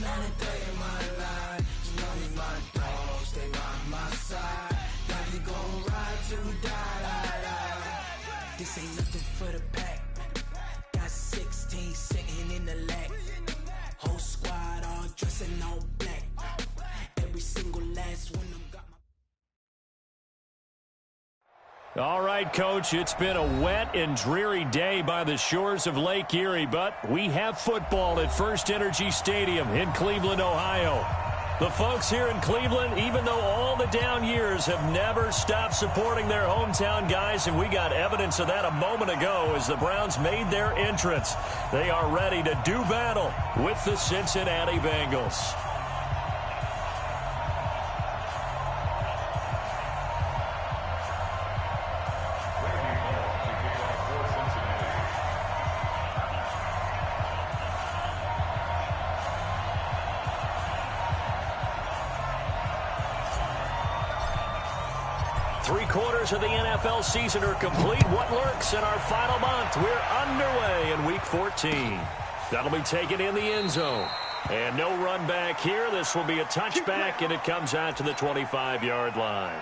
not a day in my life. You know me, my dogs, they by my side. Now we gon' ride till we die. This ain't nothing for the pack. Got 16 sitting in the lag. Whole squad all dressing all black. Every single last one of them got my... All right, Coach, it's been a wet and dreary day by the shores of Lake Erie, but we have football at First Energy Stadium in Cleveland, Ohio. The folks here in Cleveland, even though all the down years, have never stopped supporting their hometown guys, and we got evidence of that a moment ago as the Browns made their entrance. They are ready to do battle with the Cincinnati Bengals. Three-quarters of the NFL season are complete. What lurks in our final month? We're underway in Week 14. That'll be taken in the end zone. And no run back here. This will be a touchback, and it comes out to the 25-yard line.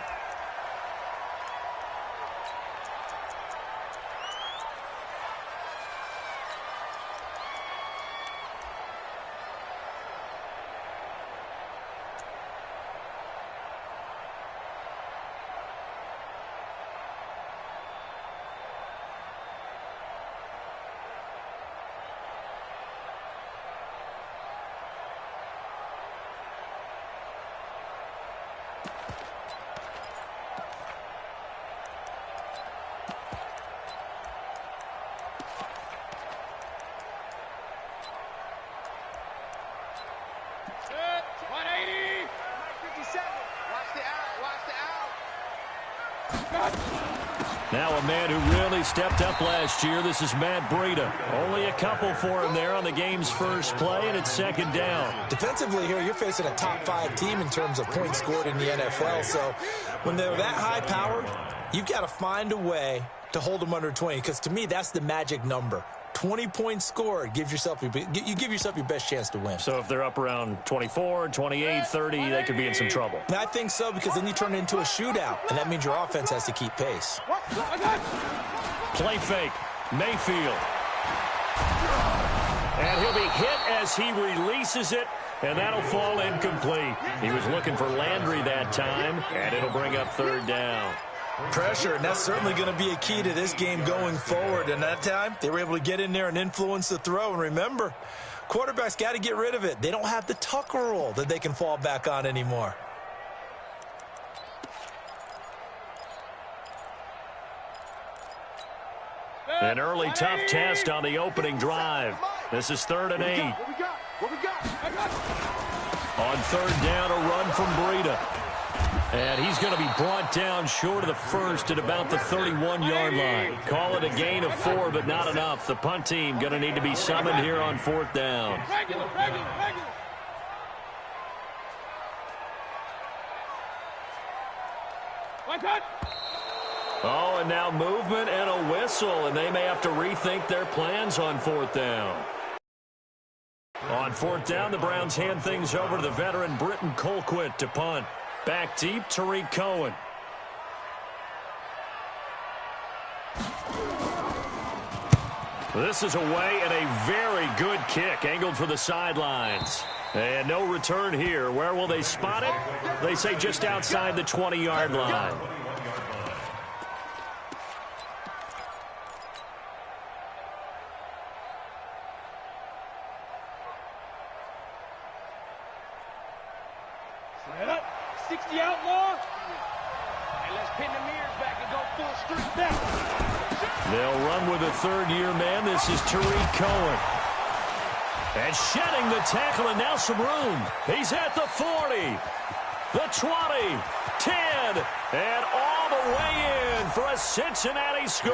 Now a man who really stepped up last year. This is Matt Breida. Only a couple for him there on the game's first play, and it's second down. Defensively here, you're facing a top-5 team in terms of points scored in the NFL. So when they're that high-powered, you've got to find a way to hold them under 20, because to me, that's the magic number. 20 points scored, you give yourself your best chance to win. So if they're up around 24, 28, 30, they could be in some trouble. And I think so, because then you turn it into a shootout, and that means your offense has to keep pace. Play fake. Mayfield. And he'll be hit as he releases it, and that'll fall incomplete. He was looking for Landry that time, and it'll bring up third down. Pressure, and that's certainly going to be a key to this game going forward. And that time, they were able to get in there and influence the throw. And remember, quarterbacks got to get rid of it. They don't have the Tucker rule that they can fall back on anymore. An early tough test on the opening drive. This is 3rd and 8. On 3rd down, a run from Breida. And he's going to be brought down short of the first at about the 31-yard line. Call it a gain of 4, but not enough. The punt team going to need to be summoned here on 4th down. Oh, and now movement and a whistle, and they may have to rethink their plans on 4th down. On 4th down, the Browns hand things over to the veteran Britton Colquitt to punt. Back deep, Tariq Cohen. This is away, and a very good kick angled for the sidelines. And no return here. Where will they spot it? They say just outside the 20-yard line. They'll run with a third-year man. This is Tariq Cohen. And shedding the tackle, and now some room. He's at the 40, the 20, 10, and all the way in for a Cincinnati score.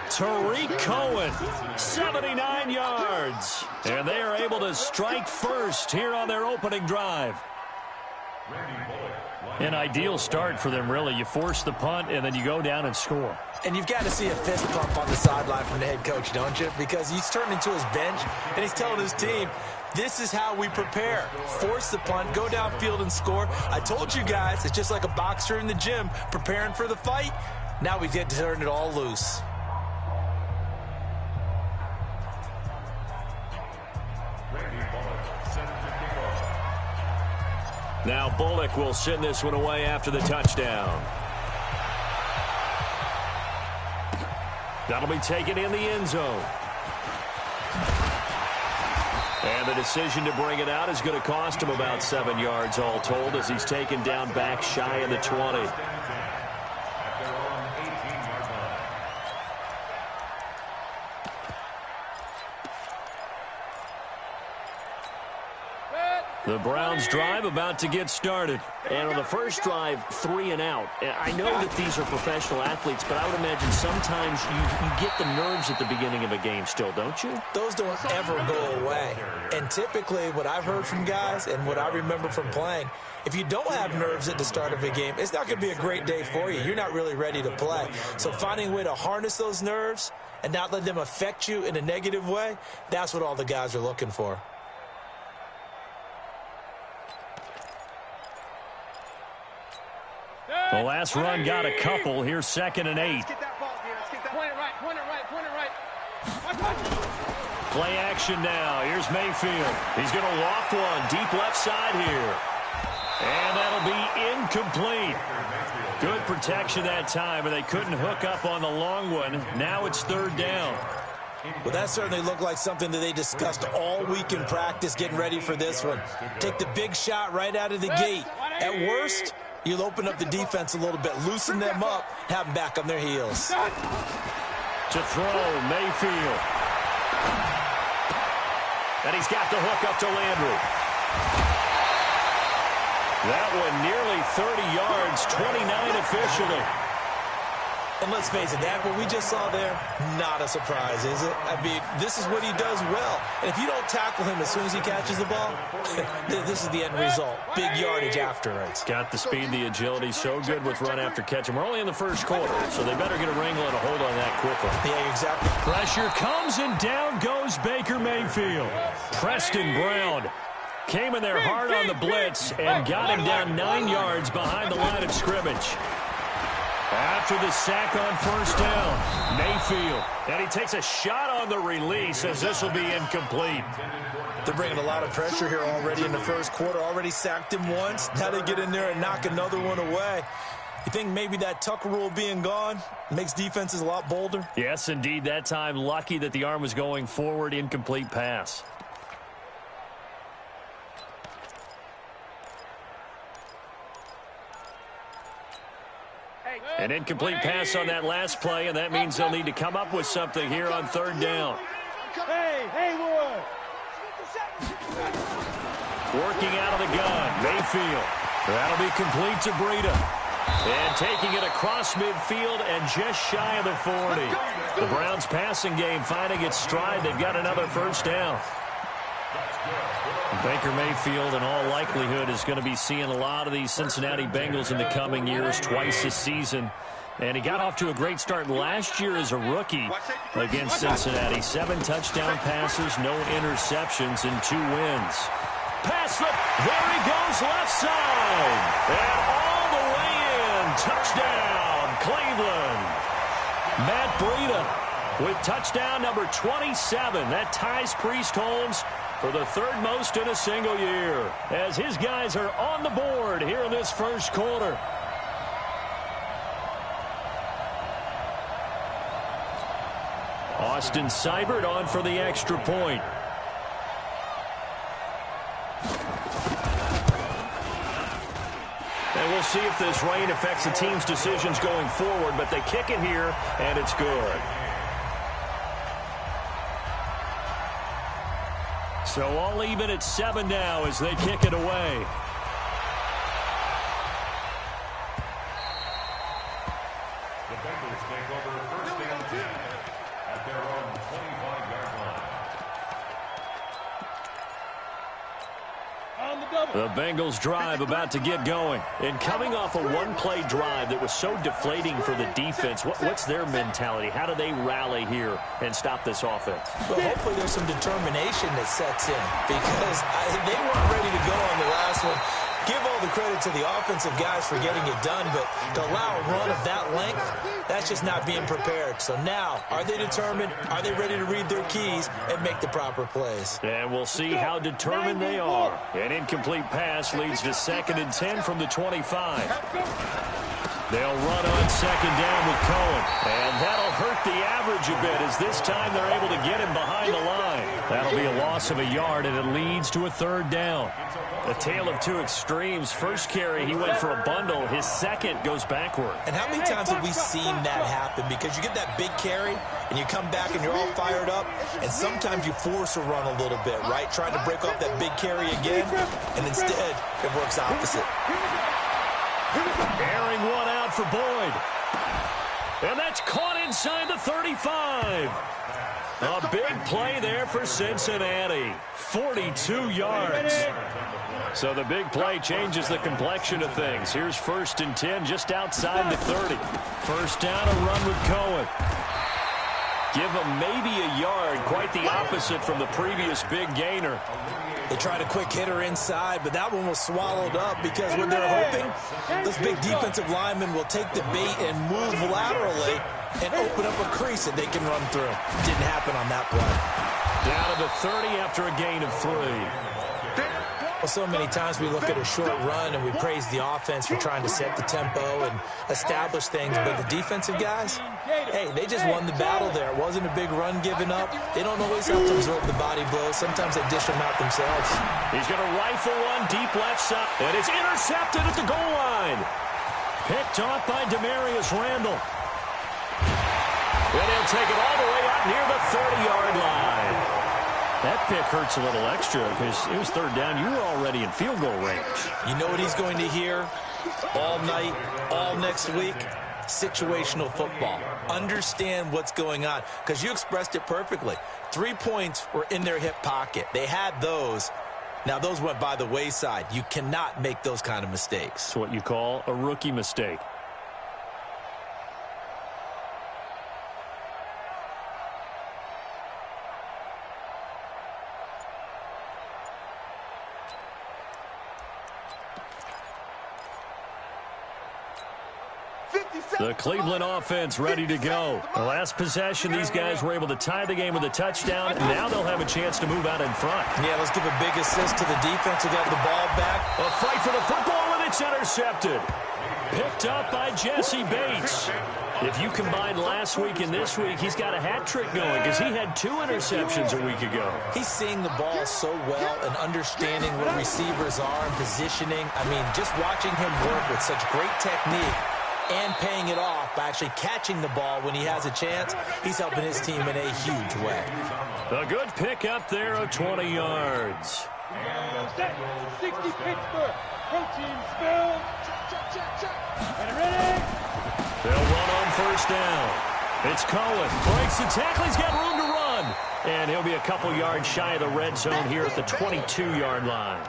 Tariq Cohen, 79 yards. And they are able to strike first here on their opening drive. An ideal start for them, really. You force the punt, and then you go down and score. And you've got to see a fist pump on the sideline from the head coach, don't you? Because he's turned into his bench, and he's telling his team, this is how we prepare. Force the punt, go downfield and score. I told you guys, it's just like a boxer in the gym preparing for the fight. Now we get to turn it all loose. Now Bullock will send this one away after the touchdown. That'll be taken in the end zone. And the decision to bring it out is going to cost him about 7 yards all told as he's taken down back shy of the 20. The Browns drive about to get started. And on the first drive, 3 and out. I know that these are professional athletes, but I would imagine sometimes you get the nerves at the beginning of a game still, don't you? Those don't ever go away. And typically what I've heard from guys and what I remember from playing, if you don't have nerves at the start of a game, it's not going to be a great day for you. You're not really ready to play. So finding a way to harness those nerves and not let them affect you in a negative way, that's what all the guys are looking for. The last run got a couple. Here's 2nd and 8. Point it right. Play action now. Here's Mayfield. He's going to loft one deep left side here. And that'll be incomplete. Good protection that time, and they couldn't hook up on the long one. Now it's 3rd down. Well, that certainly looked like something that they discussed all week in practice getting ready for this one. Take the big shot right out of the gate. At worst, you'll open up the defense a little bit, loosen them up, have them back on their heels. To throw, Mayfield. And he's got the hook up to Landry. That one nearly 30 yards, 29 officially. And let's face it, that what we just saw there, not a surprise, is it? I mean, this is what he does well. And if you don't tackle him as soon as he catches the ball, this is the end result. Big yardage afterwards. Got the speed, the agility, so good with run after catch. And we're only in the first quarter, so they better get a wrangle and a hold on that quickly. Yeah, exactly. Pressure comes, and down goes Baker Mayfield. Preston Brown came in there hard on the blitz and got him down 9 yards behind the line of scrimmage. After the sack on 1st down, Mayfield. And he takes a shot on the release as this will be incomplete. They're bringing a lot of pressure here already in the first quarter. Already sacked him once. Now they get in there and knock another one away. You think maybe that Tucker rule being gone makes defenses a lot bolder? Yes, indeed. That time, lucky that the arm was going forward. Incomplete pass. An incomplete pass on that last play, and that means they'll need to come up with something here on 3rd down. Hey, Lord. Working out of the gun, Mayfield. That'll be complete to Breida. And taking it across midfield and just shy of the 40. The Browns passing game finding its stride. They've got another 1st down. Baker Mayfield, in all likelihood, is going to be seeing a lot of these Cincinnati Bengals in the coming years, twice this season. And he got off to a great start last year as a rookie against Cincinnati. 7 touchdown passes, no interceptions, and 2 wins. Pass flip. There he goes, left side. And all the way in. Touchdown, Cleveland. Matt Breida with touchdown number 27. That ties Priest Holmes for the 3rd most in a single year, as his guys are on the board here in this first quarter. Austin Seibert on for the extra point. And we'll see if this rain affects the team's decisions going forward, but they kick it here, and it's good. So all even at 7 now as they kick it away. The Bengals take over 1st and 10 at their own 25-yard line. The Bengals drive about to get going. And coming off a one-play drive that was so deflating for the defense, what's their mentality? How do they rally here and stop this offense? Well, hopefully there's some determination that sets in because they weren't ready to go on the last one. Give all the credit to the offensive guys for getting it done, but to allow a run of that length, that's just not being prepared. So now, are they determined? Are they ready to read their keys and make the proper plays? And we'll see how determined they are. An incomplete pass leads to 2nd and 10 from the 25. They'll run on 2nd down with Cohen. And that'll hurt the average a bit as this time they're able to get him behind the line. That'll be a loss of a yard, and it leads to a 3rd down. A tale of two extremes. First carry, he went for a bundle. His second goes backward. And how many times have we seen that happen? Because you get that big carry, and you come back, and you're all fired up, and sometimes you force a run a little bit, right? Trying to break off that big carry again, and instead, it works opposite. Airing one out for Boyd. And that's caught inside the 35. A big play there for Cincinnati. 42 yards. So the big play changes the complexion of things. Here's 1st and 10 just outside the 30. First down, a run with Cohen. Give him maybe a yard. Quite the opposite from the previous big gainer. They tried a quick hitter inside, but that one was swallowed up because what they're hoping, those big defensive linemen will take the bait and move laterally and open up a crease that they can run through. Didn't happen on that play. Down to the 30 after a gain of 3. Well, so many times we look at a short run and we praise the offense for trying to set the tempo and establish things, but the defensive guys, hey, they just won the battle there. It wasn't a big run given up. They don't always have to absorb the body blows. Sometimes they dish them out themselves. He's going to rifle one deep left side, and it's intercepted at the goal line. Picked off by Demarius Randall. And he'll take it all the way out near the 30-yard line. That pick hurts a little extra because it was 3rd down. You were already in field goal range. You know what he's going to hear all night, all next week? Situational football. Understand what's going on because you expressed it perfectly. 3 points were in their hip pocket. They had those. Now, those went by the wayside. You cannot make those kind of mistakes. It's what you call a rookie mistake. The Cleveland offense ready to go. The last possession, these guys were able to tie the game with a touchdown, and now they'll have a chance to move out in front. Yeah, let's give a big assist to the defense who got the ball back. A fight for the football, and it's intercepted. Picked up by Jesse Bates. If you combine last week and this week, he's got a hat trick going because he had 2 interceptions a week ago. He's seeing the ball so well and understanding where receivers are and positioning. I mean, just watching him work with such great technique and paying it off by actually catching the ball when he has a chance, he's helping his team in a huge way. A good pick up there of 20 yards. 60 Pittsburgh. Protein spill. And ready. They'll run on 1st down. It's Cohen. Breaks the tackle. He's got room to run. And he'll be a couple yards shy of the red zone here at the 22-yard line.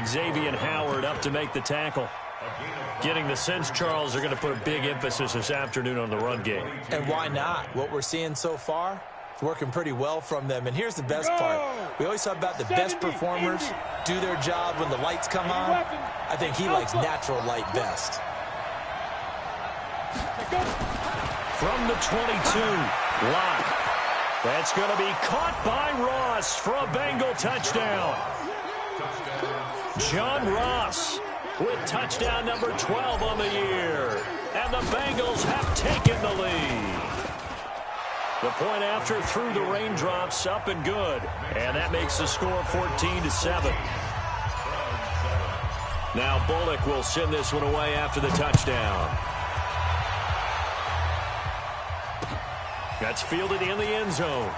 Xavier Howard up to make the tackle. Getting the sense, Charles, they're going to put a big emphasis this afternoon on the run game. And why not? What we're seeing so far, it's working pretty well from them. And here's the best part. We always talk about the best performers do their job when the lights come on. I think he likes natural light best. From the 22, Locke. That's going to be caught by Ross for a Bengal touchdown. John Ross with touchdown number 12 on the year. And the Bengals have taken the lead. The point after through the raindrops, up and good. And that makes the score 14-7. Now Bullock will send this one away after the touchdown. That's fielded in the end zone.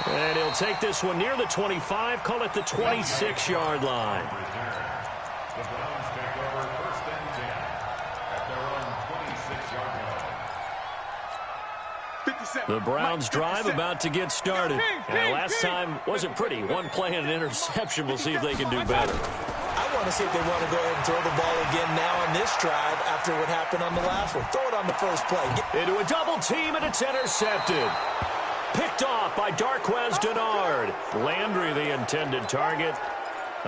And he'll take this one near the 25, call it the 26-yard line. The Browns take over 1st and 10 at their own 26-yard The Browns drive about to get started. And last time wasn't pretty. One play and an interception. We'll see if they can do better. I want to see if they want to go ahead and throw the ball again now on this drive after what happened on the last one. Throw it on the first play. Into a double team, and it's intercepted. Picked off by Darquez Denard. Landry, the intended target.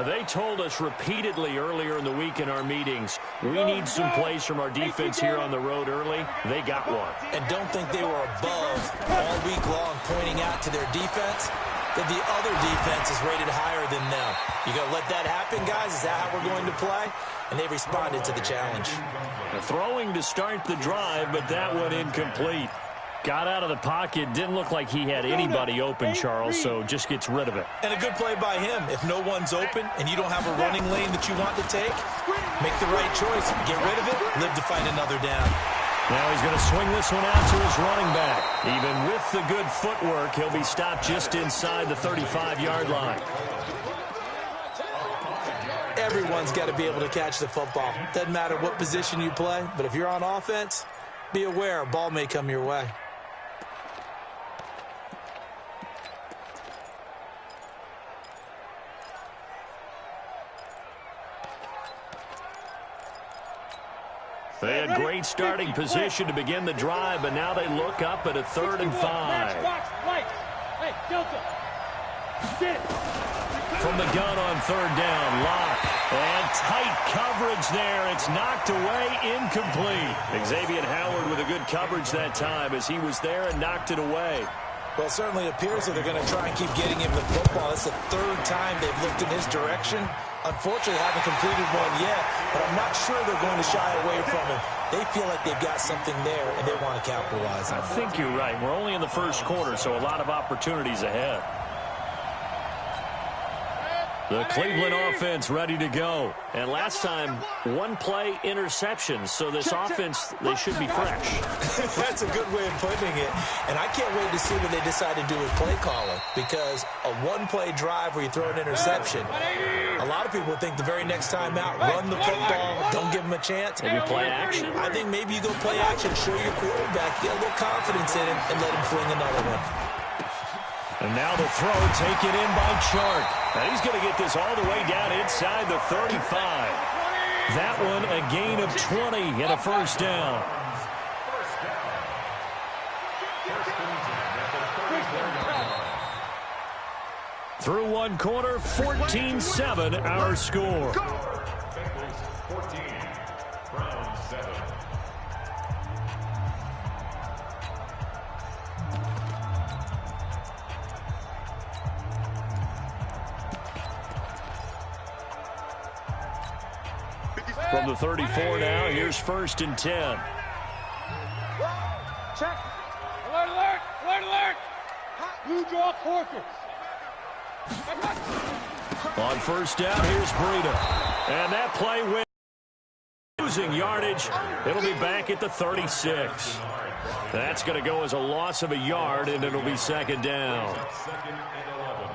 They told us repeatedly earlier in the week in our meetings, we need some plays from our defense here on the road early. They got one. And don't think they were above all week long pointing out to their defense that the other defense is rated higher than them. You going to let that happen, guys? Is that how we're going to play? And they responded to the challenge. Throwing to start the drive, but that one incomplete. Got out of the pocket. Didn't look like he had anybody open, Charles, so just gets rid of it. And a good play by him. If no one's open and you don't have a running lane that you want to take, make the right choice. Get rid of it. Live to fight another down. Now he's going to swing this one out to his running back. Even with the good footwork, he'll be stopped just inside the 35-yard line. Everyone's got to be able to catch the football. Doesn't matter what position you play, but if you're on offense, be aware a ball may come your way. They had great starting position to begin the drive, but now they look up at a 3rd and 5. Hey, Delta. From the gun on 3rd down, Locke. And tight coverage there. It's knocked away, incomplete. Xavier Howard with a good coverage that time as he was there and knocked it away. Well, it certainly appears that they're going to try and keep getting him the football. It's the 3rd time they've looked in his direction. Unfortunately, haven't completed one yet, but I'm not sure they're going to shy away from him. They feel like they've got something there, and they want to capitalize on it. I think you're right. We're only in the first quarter, so a lot of opportunities ahead. The Cleveland offense ready to go. And last time, one play interception. So this offense, they should be fresh. That's a good way of putting it. And I can't wait to see what they decide to do with play calling. Because a one-play drive where you throw an interception, a lot of people think the very next time out, run the football, don't give them a chance. Maybe play action. I think maybe you go play action, show your quarterback, get a little confidence in him, and let him fling another one. And now the throw taken in by Chark. And he's going to get this all the way down inside the 35. That one a gain of 20 and a first down. Through one quarter, 14-7 our score. Bengals 14, Browns 7. From the 34 now, here's 1st and 10. Check. Alert, alert, alert, alert. Blue draw quarters. On 1st down, here's Breida. And that play went losing yardage. It'll be back at the 36. That's going to go as a loss of a yard, and it'll be 2nd down. 2nd and 11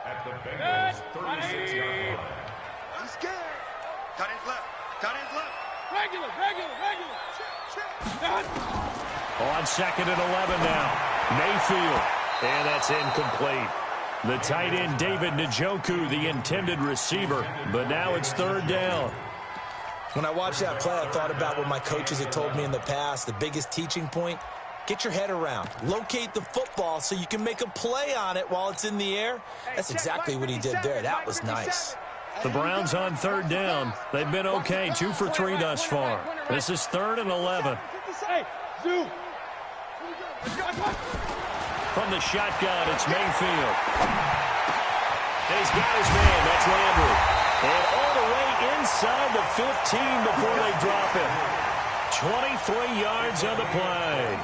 at the Bengals 36-yard line. He's scared. Cut his left. Cut his left. Regular. On 2nd and 11 now. Mayfield. And that's incomplete. The tight end, David Njoku, the intended receiver. But now it's 3rd down. When I watched that play, I thought about what my coaches had told me in the past. The biggest teaching point, get your head around. Locate the football so you can make a play on it while it's in the air. That's exactly what he did there. That was nice. The Browns on 3rd down. They've been okay, 2 for 3 thus far. This is 3rd and 11. Hey, Zoo. From the shotgun, it's Mayfield. And he's got his man. That's Landry. And all the way inside the 15 before they drop him. 23 yards on the play.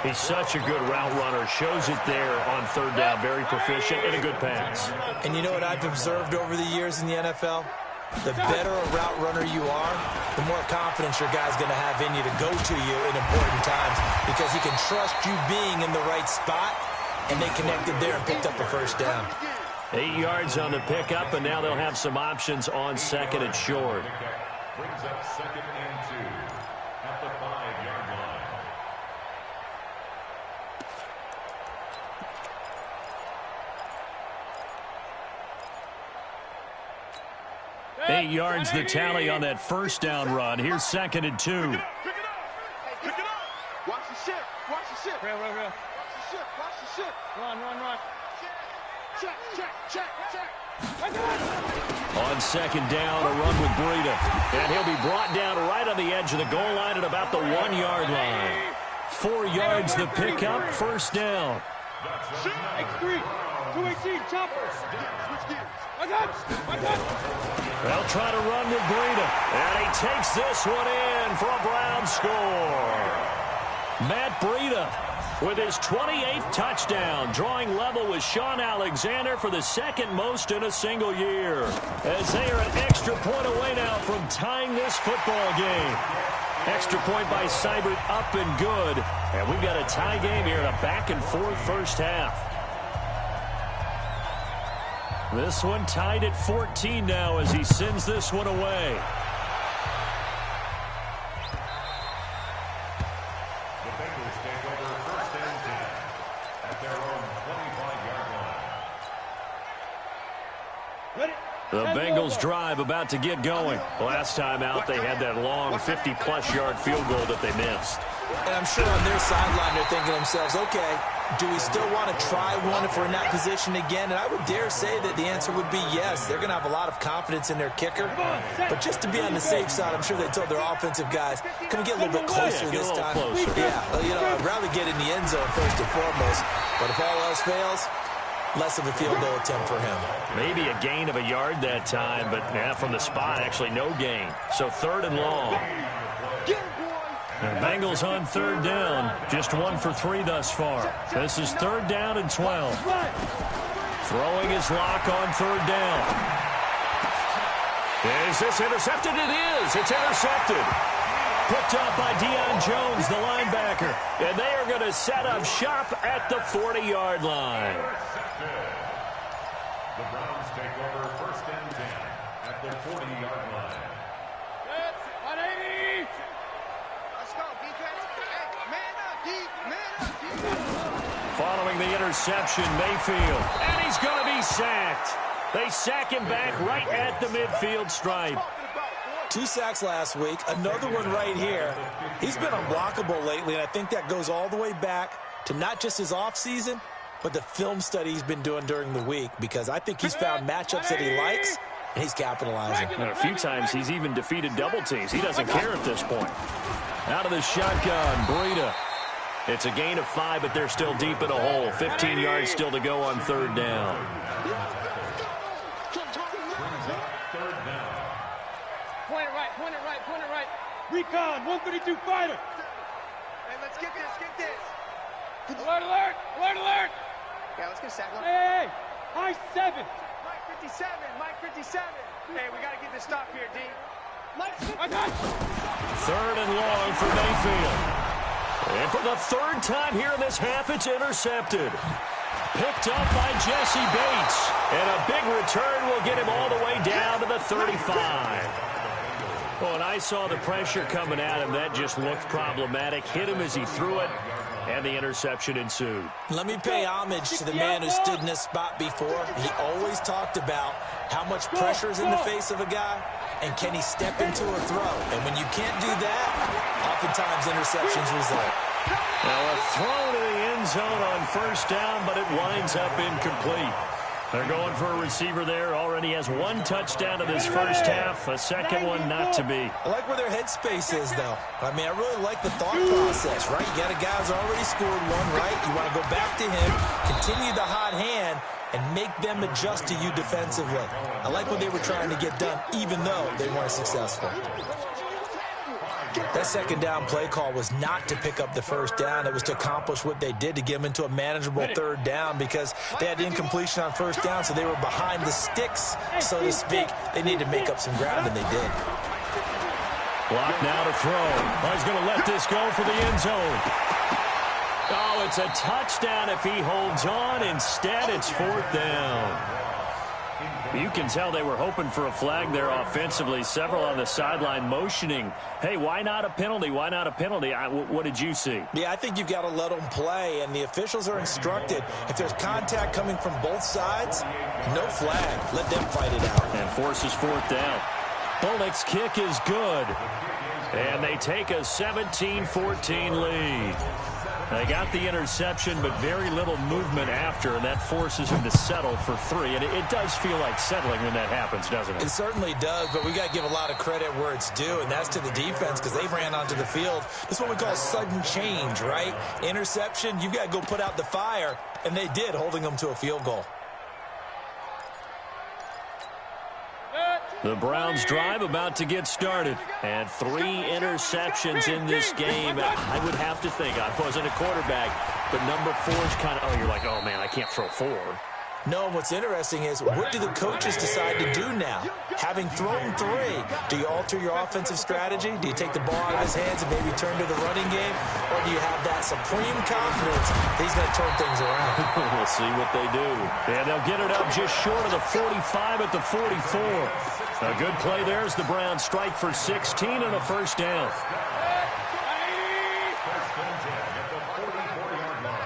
He's such a good route runner. Shows it there on 3rd down. Very proficient and a good pass. And you know what I've observed over the years in the NFL? The better a route runner you are, the more confidence your guy's going to have in you to go to you in important times because he can trust you being in the right spot, and they connected there and picked up the 1st down. 8 yards on the pickup, and now they'll have some options on 2nd and short. Brings up 2nd and 2 at the 5-yard line. 8 yards the tally on that first down run. Here's 2nd and 2. Pick it up. Watch the ship. Watch the ship. Real. Watch the ship. Run. Check. On 2nd down, a run with Breida. And he'll be brought down right on the edge of the goal line at about the 1-yard line. 4 yards the pickup, 1st down. X3, 218, chopper. Switch gears. I got. They'll try to run with Breida. And he takes this one in for a Brown score. Matt Breida with his 28th touchdown, drawing level with Sean Alexander for the 2nd most in a single year, as they are an extra point away now from tying this football game. Extra point by Seibert, up and good. And we've got a tie game here in a back-and-forth first half. This one tied at 14 now as he sends this one away. The Bengals take over 1st and 10 at their own 25-yard line. The Bengals drive about to get going. Last time out, they had that long 50-plus yard field goal that they missed. And I'm sure on their sideline they're thinking to themselves, okay, do we still want to try one if we're in that position again? And I would dare say that the answer would be yes. They're going to have a lot of confidence in their kicker. But just to be on the safe side, I'm sure they told their offensive guys, can we get a little bit closer this time? Closer. Yeah, I'd rather get in the end zone first and foremost. But if all else fails, less of a field goal attempt for him. Maybe a gain of a yard that time, but from the spot, actually no gain. So 3rd and long. The Bengals on 3rd down, just 1 for 3 thus far. This is 3rd down and 12. Throwing his lock on 3rd down. Is this intercepted? It is. It's intercepted. Picked up by Deion Jones, the linebacker. And they are going to set up shop at the 40-yard line. The Browns take over 1st and 10 at their 40-yard line. That's 180. Let's go, defense. Hey, man up, defense. Following the interception, Mayfield. And he's going to be sacked. They sack him back right at the midfield stripe. 2 sacks last week, another one right here. He's been unblockable lately, and I think that goes all the way back to not just his offseason, but the film study he's been doing during the week, because I think he's found matchups that he likes, and he's capitalizing. And a few times he's even defeated double teams. He doesn't care at this point. Out of the shotgun, Breida. It's a gain of 5, but they're still deep in a hole. 15 yards still to go on 3rd down. Point it right. Recon, 132 fighter. Hey, let's get this. Alert. Yeah, let's get a sack. Hey, high 7. Mike 57. Hey, we got to get this stop here, D. I got. 3rd and long for Mayfield. And for the 3rd time here in this half, it's intercepted. Picked up by Jesse Bates. And a big return will get him all the way down to the 35. Well, and I saw the pressure coming at him. That just looked problematic. Hit him as he threw it, and the interception ensued. Let me pay homage to the man who stood in this spot before. He always talked about how much pressure is in the face of a guy, and can he step into a throw. And when you can't do that, oftentimes interceptions result. Now a throw to the end zone on 1st down, but it winds up incomplete. They're going for a receiver there. Already has 1 touchdown in this first half. A 2nd one not to be. I like where their headspace is, though. I mean, I really like the thought process, right? You got a guy who's already scored 1, right? You want to go back to him, continue the hot hand, and make them adjust to you defensively. I like what they were trying to get done, even though they weren't successful. That 2nd down play call was not to pick up the 1st down. It was to accomplish what they did, to get them into a manageable 3rd down, because they had incompletion on 1st down, so they were behind the sticks, so to speak. They needed to make up some ground, and they did. Block now to throw. Oh, he's going to let this go for the end zone. Oh, it's a touchdown if he holds on. Instead, it's 4th down. You can tell they were hoping for a flag there offensively. Several on the sideline motioning, hey, why not a penalty? Why not a penalty? What did you see? Yeah, I think you've got to let them play, and the officials are instructed. If there's contact coming from both sides, no flag. Let them fight it out. And forces 4th down. Bullock's kick is good. And they take a 17-14 lead. They got the interception, but very little movement after, and that forces him to settle for 3. And it does feel like settling when that happens, doesn't it? It certainly does, but we got to give a lot of credit where it's due, and that's to the defense because they ran onto the field. This is what we call sudden change, right? Interception, you got to go put out the fire, and they did, holding them to a field goal. The Browns drive about to get started. And 3 interceptions in this game. I would have to think. I wasn't a quarterback, but number 4 is kind of, you're like, oh, man, I can't throw 4. No, what's interesting is what do the coaches decide to do now? Having thrown 3, do you alter your offensive strategy? Do you take the ball out of his hands and maybe turn to the running game? Or do you have that supreme confidence that he's going to turn things around? We'll see what they do. And they'll get it up just short of the 45 at the 44. A good play there as the Browns strike for 16 and a first down.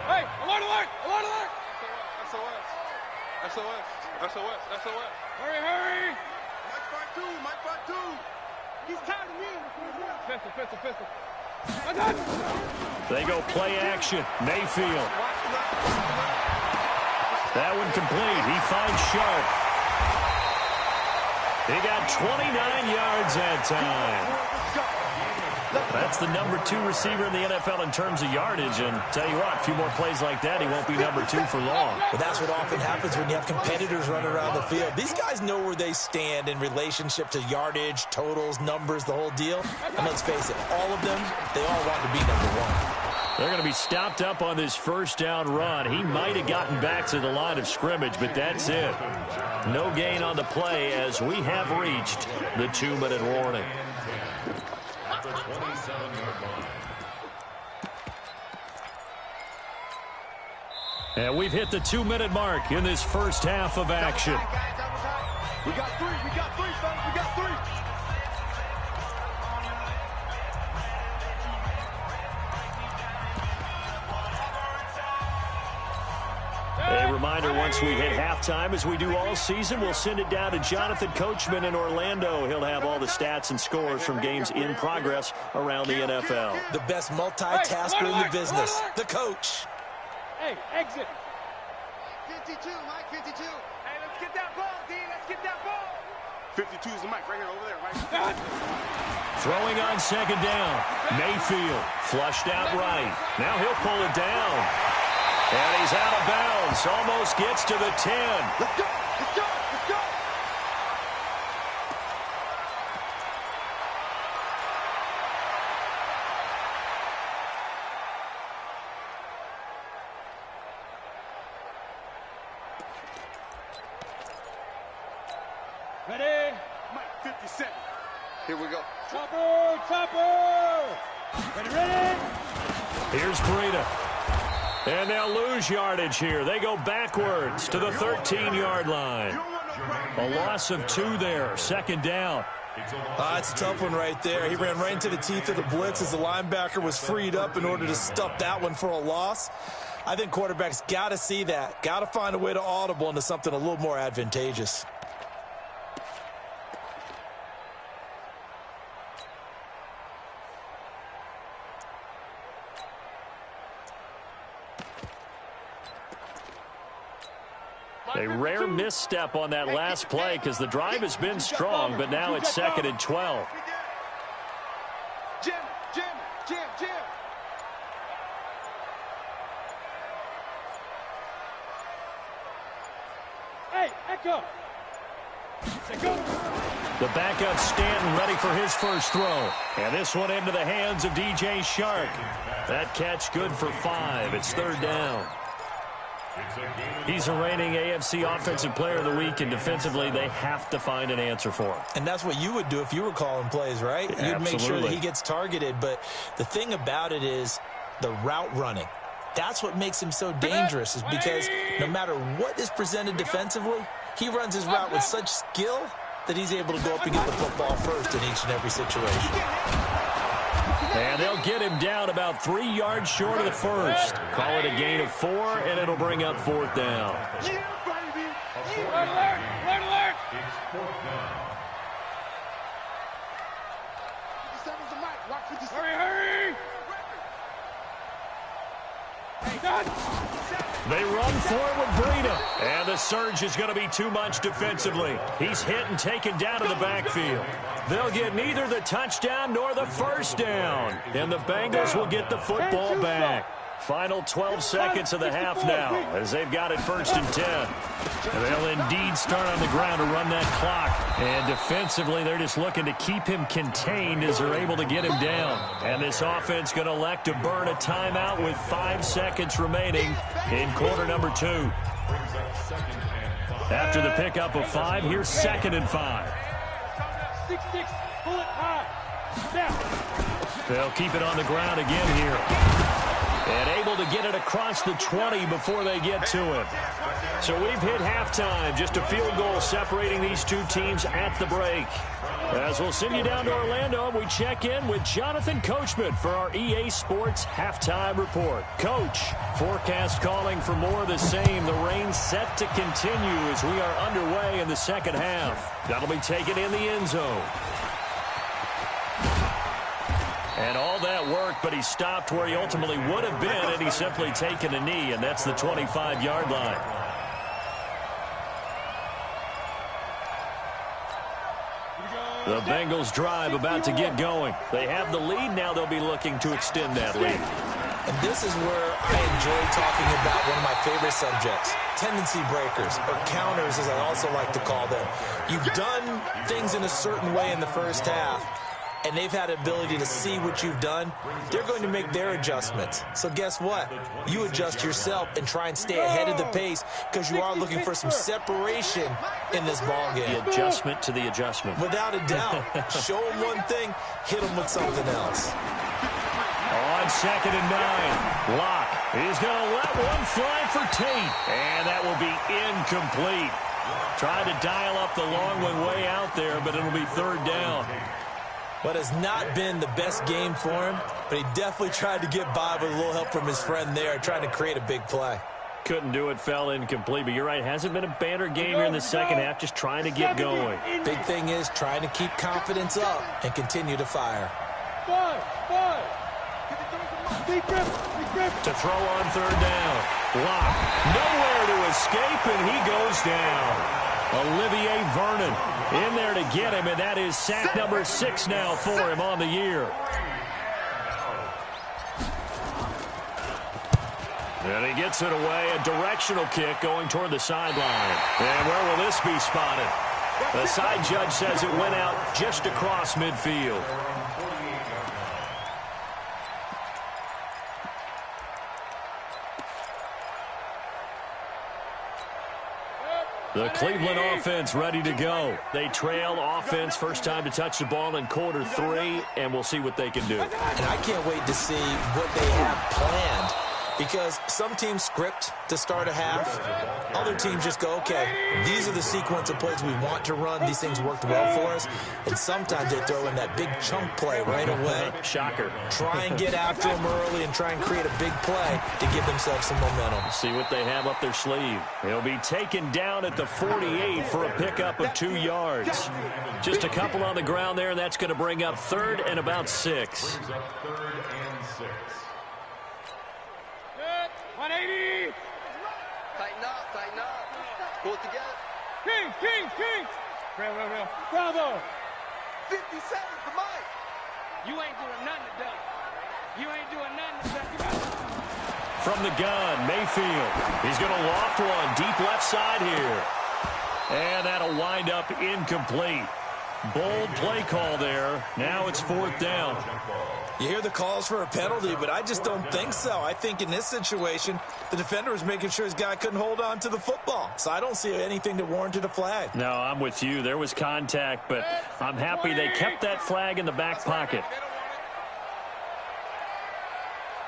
Hey, alert, alert, alert, alert. SOS, SOS, SOS, SOS. Hurry, hurry. Mike 5-2. He's tired of me. Pistol. They go play action. Mayfield. That one complete. He finds Sharp. He got 29 yards that time. That's the number 2 receiver in the NFL in terms of yardage. And tell you what, a few more plays like that, he won't be number 2 for long. But that's what often happens when you have competitors running around the field. These guys know where they stand in relationship to yardage, totals, numbers, the whole deal. And let's face it, all of them, they all want to be number 1. They're going to be stopped up on this first down run. He might have gotten back to the line of scrimmage, but that's it. No gain on the play as we have reached the 2-minute warning. At the 27-yard line. And we've hit the 2-minute mark in this first half of action. We got 3, fellas, we got 3. A reminder, once we hit halftime, as we do all season, we'll send it down to Jonathan Coachman in Orlando. He'll have all the stats and scores from games in progress around the NFL. The best multitasker in the business, the coach. Hey, exit. 52, Mike 52. Hey, let's get that ball, D. Let's get that ball. 52 is the mic right here, over there, right? Throwing on second down. Mayfield flushed out right. Now he'll pull it down. And he's out of bounds. Almost gets to the 10. Let's go, let's go, let's go. Ready? Mike 57. Here we go. Chopper. Ready? Here's Breida. And they'll lose yardage here. They go backwards to the 13-yard line. A loss of 2 there. Second down. It's a tough one right there. He ran right into the teeth of the blitz as the linebacker was freed up in order to stuff that one for a loss. I think quarterbacks got to see that. Got to find a way to audible into something a little more advantageous. A rare misstep on that last play because the drive has been strong, but now it's 2nd and 12. Jim. Hey, Echo. Go. The backup Stanton ready for his first throw. And this one into the hands of DJ Shark. That catch good for 5. It's 3rd down. He's a reigning AFC Offensive Player of the Week, and defensively, they have to find an answer for him. And that's what you would do if you were calling plays, right? Absolutely. You'd make sure that he gets targeted. But the thing about it is the route running. That's what makes him so dangerous, is because no matter what is presented defensively, he runs his route with such skill that he's able to go up and get the football first in each and every situation. And they'll get him down about 3 yards short of the first. Call it a gain of 4, and it'll bring up 4th down. Alert! It's 4th down. They run forward with Breida. And the surge is going to be too much defensively. He's hit and taken down to the backfield. They'll get neither the touchdown nor the first down. And the Bengals will get the football back. Final 12 seconds of the half now as they've got it 1st and 10. And they'll indeed start on the ground to run that clock. And defensively, they're just looking to keep him contained as they're able to get him down. And this offense going to elect to burn a timeout with 5 seconds remaining in quarter number 2. After the pickup of 5, here's 2nd and 5. 6-6, pull it high. Snap. They'll keep it on the ground again here. And able to get it across the 20 before they get to him. So we've hit halftime. Just a field goal separating these two teams at the break. As we'll send you down to Orlando, we check in with Jonathan Coachman for our EA Sports Halftime Report. Coach, forecast calling for more of the same. The rain set to continue as we are underway in the second half. That'll be taken in the end zone. And all that work, but he stopped where he ultimately would have been, and he's simply taken a knee, and that's the 25-yard line. The Bengals drive about to get going. They have the lead. Now they'll be looking to extend that lead. And this is where I enjoy talking about one of my favorite subjects, tendency breakers, or counters as I also like to call them. You've done things in a certain way in the first half, and they've had the ability to see what you've done. They're going to make their adjustments. So guess what? You adjust yourself and try and stay ahead of the pace because you are looking for some separation in this ball game. The adjustment to the adjustment. Without a doubt. Show them one thing, hit them with something else. On 2nd and 9, Locke is going to let one fly for Tate, and that will be incomplete. Trying to dial up the long one way out there, but it'll be 3rd down. But it's not been the best game for him, but he definitely tried to get by with a little help from his friend there, trying to create a big play. Couldn't do it, fell incomplete, but you're right, hasn't been a banner game here in the second half, just trying to get going. Big thing is trying to keep confidence up and continue to fire. To throw on 3rd down. Locke, nowhere to escape, and he goes down. Olivier Vernon in there to get him, and that is sack number 6 now for him on the year. And he gets it away, a directional kick going toward the sideline. And where will this be spotted? The side judge says it went out just across midfield. The Cleveland offense ready to go. They trail offense, first time to touch the ball in quarter 3, and we'll see what they can do. And I can't wait to see what they have planned, because some teams script to start a half. Other teams just go, okay, these are the sequence of plays we want to run. These things worked well for us. And sometimes they throw in that big chunk play right away. Shocker. Try and get after them early and try and create a big play to give themselves some momentum. See what they have up their sleeve. He'll be taken down at the 48 for a pickup of 2 yards. Just a couple on the ground there, and that's going to bring up 3rd and about 6. 180. Tighten up. Pull it together. Kings. Real. Bravo. 57's the mic. You ain't doing nothing today. From the gun, Mayfield. He's going to loft one deep left side here. And that'll wind up incomplete. Bold play call there. Now it's 4th down. You hear the calls for a penalty, but I just don't think so. I think in this situation, the defender was making sure his guy couldn't hold on to the football. So I don't see anything that warranted a flag. No, I'm with you. There was contact, but I'm happy they kept that flag in the back pocket.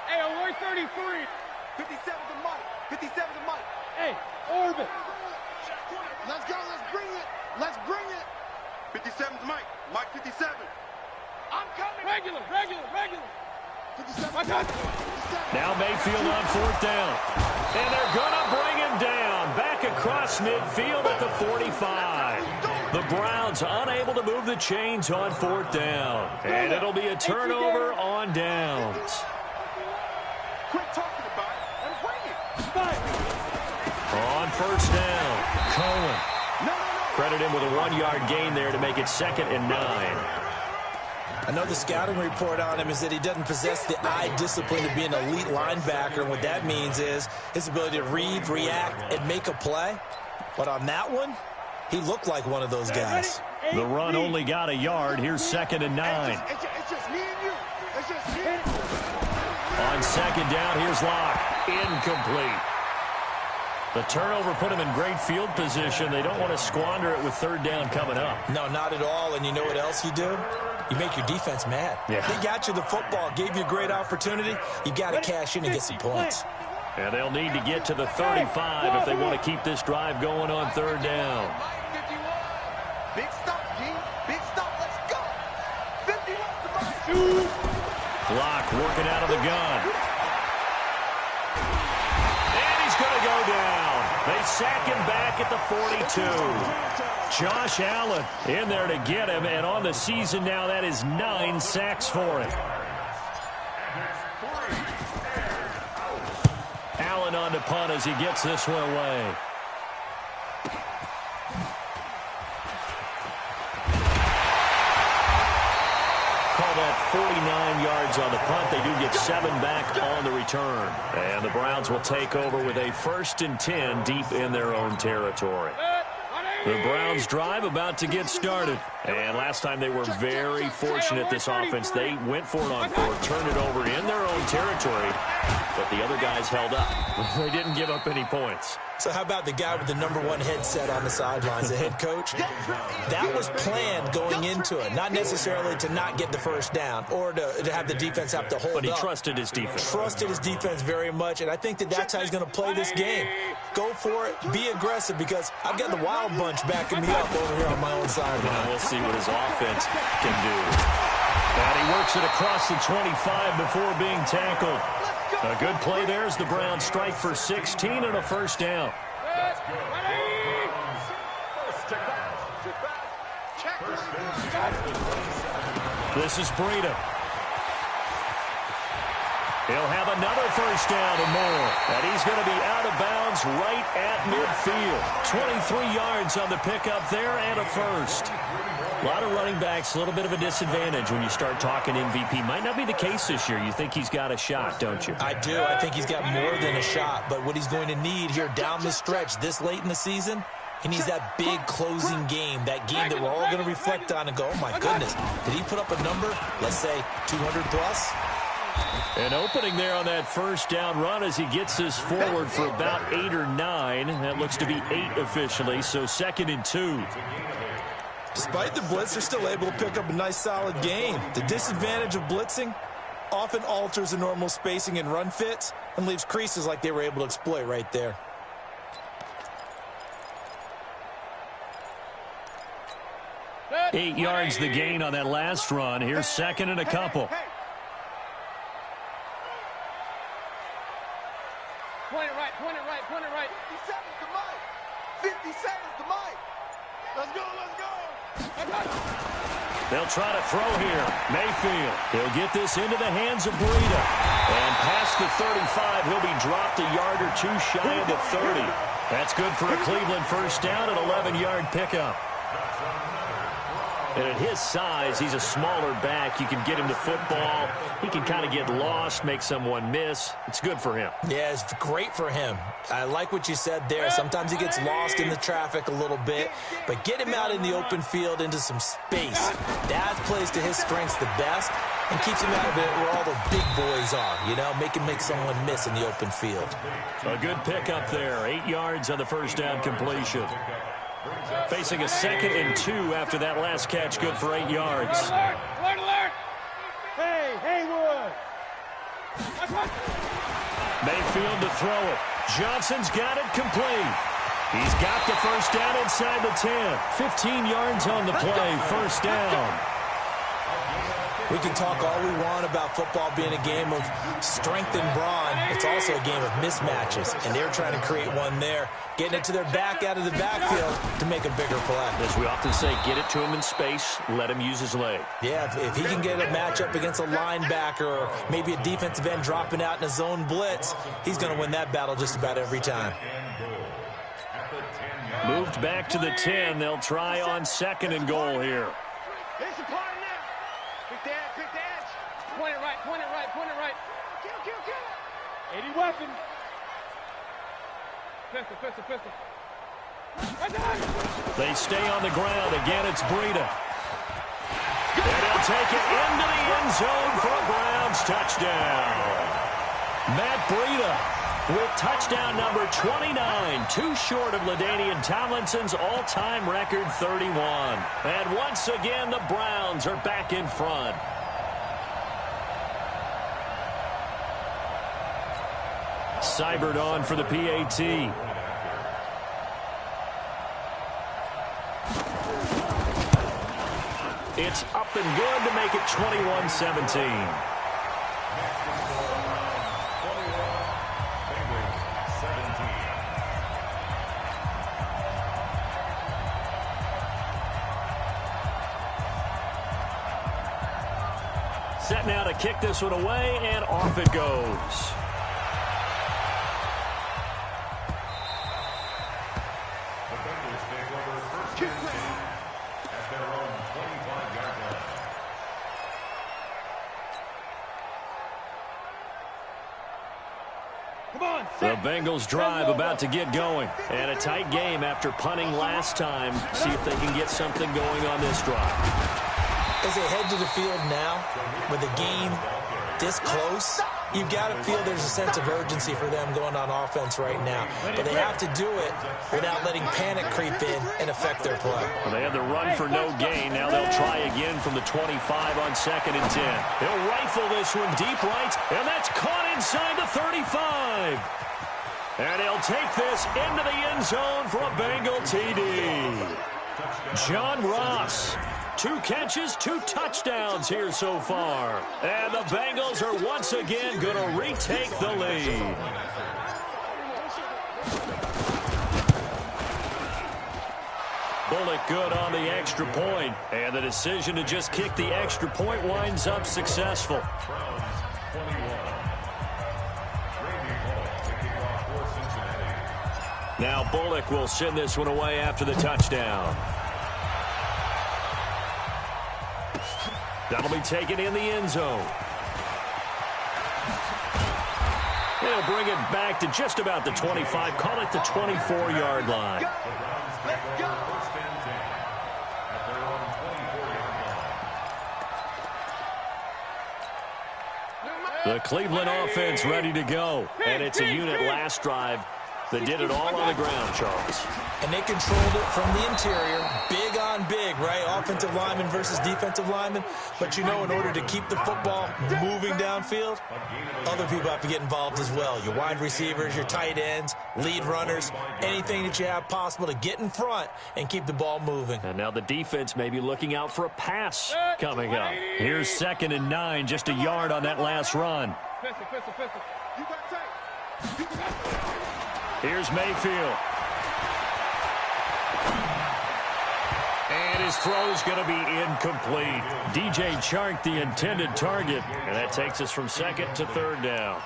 Hey, alert 33. 57's the mic. Hey, orbit. Let's go. Let's bring it. 57's Mike. Mike 57. I'm coming. Regular. 57. I got it. Now Mayfield on 4th down. And they're going to bring him down. Back across midfield at the 45. The Browns unable to move the chains on 4th down. And it'll be a turnover on downs. Quit talking about it and first down. Cohen. Credit him with a 1-yard gain there to make it 2nd and 9. I know the scouting report on him is that he doesn't possess the eye discipline to be an elite linebacker. And what that means is his ability to read, react, and make a play. But on that one, he looked like one of those guys. The run only got a yard. Here's 2nd and 9. It's just me and you. It's just me and you. On 2nd down, here's Locke. Incomplete. The turnover put him in great field position. They don't want to squander it with 3rd down coming up. No, not at all. And you know what else you do? You make your defense mad. Yeah. They got you the football, gave you a great opportunity. You got to cash in and get some points. And they'll need to get to the 35 if they want to keep this drive going on 3rd down. Big stop, G. Big stop. Let's go. 51 to Clock working out of the gun. And he's going to go down. They sack him back at the 42. Josh Allen in there to get him, and on the season now, that is 9 sacks for him. Allen on to punt as he gets this one away. Call that 49 yards on the punt. They do get 7 back on the return. And the Browns will take over with a 1st and 10 deep in their own territory. The Browns drive about to get started. And last time they were very fortunate, this offense. They went for it on 4, turned it over in their own territory, but the other guys held up. They didn't give up any points. So how about the guy with the #1 headset on the sidelines, the head coach? That was planned going into it, not necessarily to not get the 1st down or to have the defense have to hold up. But he trusted his defense. Trusted his defense very much, and I think that's how he's going to play this game. Go for it, be aggressive, because I've got the Wild Bunch backing me up over here on my own sideline. We'll see what his offense can do. And he works it across the 25 before being tackled. A good play there as the Browns strike for 16 and a 1st down. This is Breida. He'll have another 1st down and more. And he's going to be out of bounds right at midfield. 23 yards on the pickup there and a 1st. A lot of running backs, a little bit of a disadvantage when you start talking MVP. Might not be the case this year. You think he's got a shot, don't you? I do. I think he's got more than a shot. But what he's going to need here down the stretch this late in the season, he needs that big closing game, that game that we're all going to reflect on and go, oh, my goodness, did he put up a number, let's say 200 plus? An opening there on that 1st down run as he gets this forward for about 8 or 9. That looks to be 8 officially, so 2nd and 2. Despite the blitz, they're still able to pick up a nice, solid gain. The disadvantage of blitzing often alters the normal spacing and run fits and leaves creases like they were able to exploit right there. Eight yards the gain on that last run. Here's 2nd and a couple. Point it right, point it right, point it right. 57 to Mike. 57 to Mike. Let's go, let's go. They'll try to throw here. Mayfield. He'll get this into the hands of Breida. And past the 35, he'll be dropped a yard or 2 shy of the 30. That's good for a Cleveland 1st down, an 11-yard pickup. And at his size, he's a smaller back. You can get him to football. He can kind of get lost, make someone miss. It's good for him. Yeah, it's great for him. I like what you said there. Sometimes he gets lost in the traffic a little bit, but get him out in the open field into some space. That plays to his strengths the best and keeps him out of it where all the big boys are, you know, make someone miss in the open field. A good pickup there. 8 yards on the 1st down completion. Facing a 2nd and 2 after that last catch, good for 8 yards. Alert, alert! Hey, Haywood! Mayfield to throw it. Johnson's got it complete. He's got the 1st down inside the 10. 15 yards on the play, 1st down. We can talk all we want about football being a game of strength and brawn. It's also a game of mismatches, and they're trying to create one there, getting it to their back out of the backfield to make a bigger play. As we often say, get it to him in space, let him use his leg. Yeah, if he can get a matchup against a linebacker or maybe a defensive end dropping out in a zone blitz, he's going to win that battle just about every time. Moved back to the 10. They'll try on 2nd and goal here. It's a party now. Pick the edge, pick the edge. Point it right, point it right, point it right. Kill, kill, kill. 80 weapons. Pistol, pistol, pistol. They stay on the ground. Again, it's Breida. And he'll take it into the end zone for a Browns touchdown. Matt Breida with touchdown number 29, too short of LaDainian Tomlinson's all-time record 31. And once again, the Browns are back in front. Seibert on for the PAT. It's up and good to make it 21-17. Set now to kick this one away, and off it goes. The Bengals take over first and 10 at their own 25-yard line. Come on, The Bengals drive about to get going. And a tight game after punting last time. See if they can get something going on this drive. As they head to the field now, with a game this close, you've got to feel there's a sense of urgency for them going on offense right now. But they have to do it without letting panic creep in and affect their play. Well, they had the run for no gain. Now they'll try again from the 25 on 2nd and 10. They'll rifle this one deep right, and that's caught inside the 35. And he'll take this into the end zone for a Bengal TD. John Ross. 2 catches, 2 touchdowns here so far. And the Bengals are once again going to retake the lead. Bullock good on the extra point. And the decision to just kick the extra point winds up successful. Browns 21. Randy Bullock to kick off for Cincinnati. Now Bullock will send this one away after the touchdown. That'll be taken in the end zone. They'll bring it back to just about the 25. Call it the 24-yard line. The Browns take over first and 10 at their own 24-yard line. The Cleveland offense ready to go. And it's a unit last drive that did it all on the ground, Charles. And they controlled it from the interior, big on big, right? Offensive lineman versus defensive lineman. But, you know, in order to keep the football moving downfield, other people have to get involved as well. Your wide receivers, your tight ends, lead runners, anything that you have possible to get in front and keep the ball moving. And now the defense may be looking out for a pass coming up. Here's 2nd and 9, just a yard on that last run. Pistol, pistol, pistol. You got tape. Here's Mayfield. And his throw's going to be incomplete. DJ Chark, the intended target. And that takes us from 2nd to 3rd down.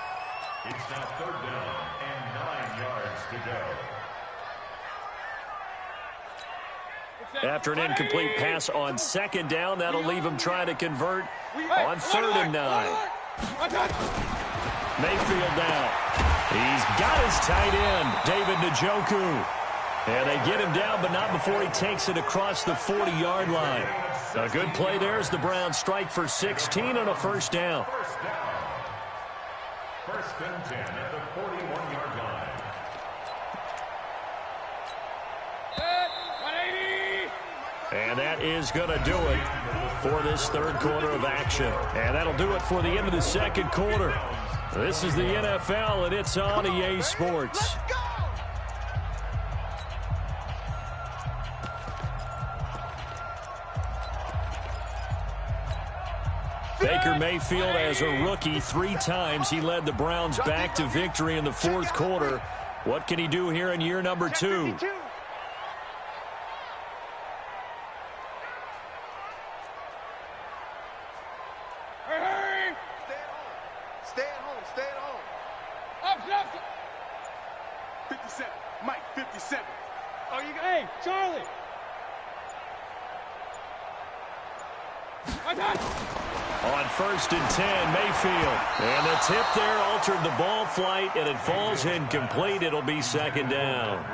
It's now 3rd down and 9 yards to go. After an incomplete pass on 2nd down, that'll leave him trying to convert on 3rd and 9. Mayfield down. He's got his tight end, David Njoku. And they get him down, but not before he takes it across the 40-yard line. A good play there as the Browns strike for 16 on a first down. First down. 1st and 10 at the 41-yard line. And that is going to do it for this 3rd quarter of action. And that'll do it for the end of the 2nd quarter. This is the NFL, and it's on EA Sports. Baker Mayfield, as a rookie, 3 times he led the Browns back to victory in the 4th quarter. What can he do here in year number 2? Stay at home. Stay at home. Up, up. 57. Mike, 57. Oh, hey, Charlie. On 1st and 10, Mayfield. And the tip there altered the ball flight, and it falls incomplete. It'll be 2nd down.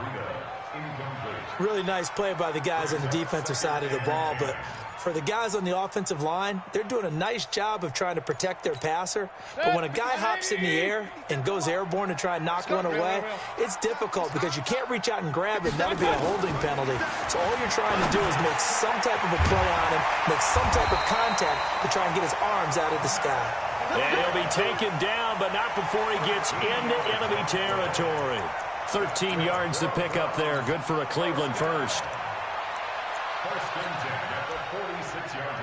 Really nice play by the guys on the defensive side of the ball, but for the guys on the offensive line, they're doing a nice job of trying to protect their passer. But when a guy hops in the air and goes airborne to try and knock one away, it's difficult because you can't reach out and grab it, and that'll be a holding penalty. So all you're trying to do is make some type of a play on him, make some type of contact to try and get his arms out of the sky. And he'll be taken down, but not before he gets into enemy territory. 13 yards to pick up there. Good for a Cleveland first. 1st and 10 at the 46-yard